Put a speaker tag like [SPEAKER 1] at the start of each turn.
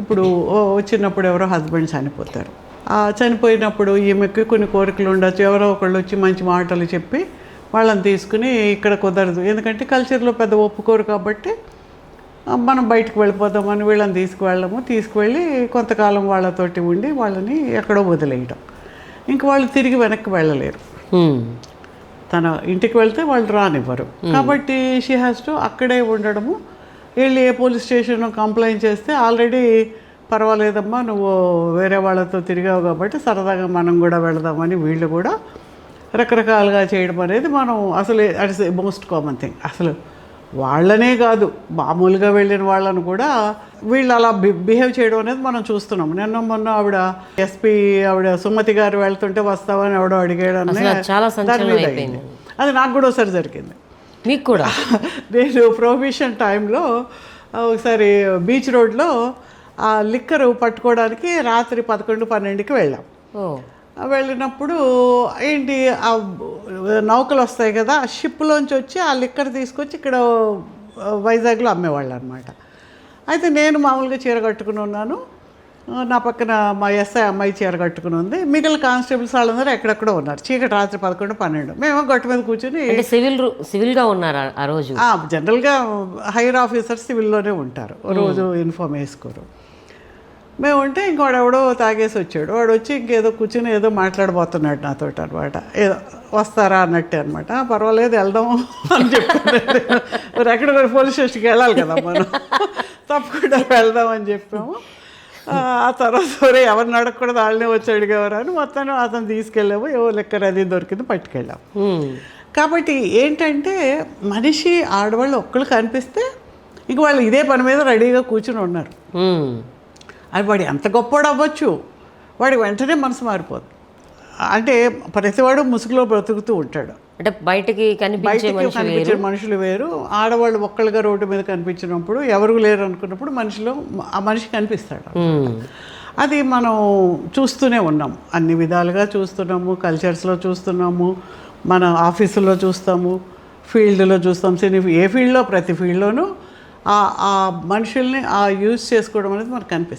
[SPEAKER 1] ఇప్పుడు వచ్చినప్పుడు ఎవరో హస్బెండ్ చనిపోతారు. చనిపోయినప్పుడు ఈమెకి కొన్ని కోరికలు ఉండొచ్చు. ఎవరో ఒకళ్ళు వచ్చి మంచి మాటలు చెప్పి వాళ్ళని తీసుకుని ఇక్కడ కుదరదు, ఎందుకంటే కల్చర్లో పెద్ద ఒప్పుకోరు కాబట్టి మనం బయటకు వెళ్ళిపోదామని వీళ్ళని తీసుకువెళ్ళి కొంతకాలం వాళ్ళతోటి ఉండి వాళ్ళని ఎక్కడో వదిలేయడం. ఇంక వాళ్ళు తిరిగి వెనక్కి వెళ్ళలేరు. తన ఇంటికి వెళ్తే వాళ్ళు రానివ్వరు. కాబట్టి షీ హ్యాస్ టు అక్కడే ఉండడము. వెళ్ళి ఏ పోలీస్ స్టేషన్ కంప్లైంట్ చేస్తే ఆల్రెడీ పర్వాలేదమ్మా నువ్వు వేరే వాళ్ళతో తిరిగావు కాబట్టి సరదాగా మనం కూడా వెళదామని వీళ్ళు కూడా రకరకాలుగా చేయడం అనేది మనం అసలు అట్స్ మోస్ట్ కామన్ థింగ్. అసలు వాళ్ళనే కాదు, మామూలుగా వెళ్ళిన వాళ్ళను కూడా వీళ్ళు అలా బిహేవ్ చేయడం అనేది మనం చూస్తున్నాం. మొన్న ఆవిడ ఎస్పీ ఆవిడ సుమతి గారు వెళ్తుంటే వస్తావని ఎవడో అడిగాడు అయింది. అది నాకు కూడా ఒకసారి జరిగింది.
[SPEAKER 2] మీకు కూడా?
[SPEAKER 1] నేను ప్రొహిబిషన్ టైంలో ఒకసారి బీచ్ రోడ్లో ఆ లిక్కరు పట్టుకోవడానికి రాత్రి 11-12కి వెళ్ళాం. వెళ్ళినప్పుడు ఏంటి ఆ నౌకలు వస్తాయి కదా, ఆ షిప్లోంచి వచ్చి ఆ లిక్కర్ తీసుకొచ్చి ఇక్కడ వైజాగ్లో అమ్మేవాళ్ళు అనమాట. అయితే నేను మామూలుగా చీర కట్టుకుని ఉన్నాను, నా పక్కన మా ఎస్ఐ అమ్మాయి చీర కట్టుకుని ఉంది, మిగిలిన కానిస్టేబుల్స్ వాళ్ళందరూ ఎక్కడెక్కడో ఉన్నారు. చీకటి రాత్రి 11-12 మేము గట్టు మీద కూర్చొని
[SPEAKER 2] సివిల్గా ఉన్నారు ఆ రోజు.
[SPEAKER 1] జనరల్గా హైయర్ ఆఫీసర్స్ సివిల్లోనే ఉంటారు, రోజు యూనిఫామ్ వేసుకోరు. మేము ఉంటే ఇంకోడెవడో తాగేసి వచ్చాడు. వాడు వచ్చి ఇంకేదో కూర్చుని ఏదో మాట్లాడబోతున్నాడు నాతో అనమాట. ఏదో వస్తారా అన్నట్టే అనమాట. పర్వాలేదు వెళ్దాం అని చెప్పాను. మరి ఎక్కడ పోలీస్ స్టేషన్కి వెళ్ళాలి కదా మనం, తప్పకుండా వెళ్దాం అని చెప్పాము. ఆ తర్వాత ఎవరిని అడగకూడదు వాళ్ళనే వచ్చి అడిగేవారు అని మొత్తం అతను తీసుకెళ్ళాము. ఏవో లెక్కర్ అది దొరికింది పట్టుకెళ్ళాము. కాబట్టి ఏంటంటే మనిషి ఆడవాళ్ళు ఒక్కళ్ళు కనిపిస్తే ఇంక వాళ్ళు ఇదే పని మీద రెడీగా కూర్చుని ఉన్నారు. అది వాడు ఎంత గొప్పవాడు అవ్వచ్చు, వాడి వెంటనే మనసు మారిపోతుంది. అంటే ప్రతివాడు ముసుగులో బ్రతుకుతూ ఉంటాడు.
[SPEAKER 2] అంటే బయటికి కనిపించే
[SPEAKER 1] మనుషులు వేరు. ఆడవాళ్ళు ఒక్కళ్ళుగా రోడ్డు మీద కనిపించినప్పుడు ఎవరు లేరు అనుకున్నప్పుడు ఆ మనిషి కనిపిస్తాడు. అది మనం చూస్తూనే ఉన్నాం, అన్ని విధాలుగా చూస్తున్నాము. కల్చర్స్లో చూస్తున్నాము, మన ఆఫీసుల్లో చూస్తాము, ఫీల్డ్లో చూస్తాం, ఏ ఫీల్డ్లో ప్రతి ఫీల్డ్లోనూ ఆ మనుషుల్ని యూజ్ చేసుకోవడం అనేది మనకు కనిపిస్తుంది.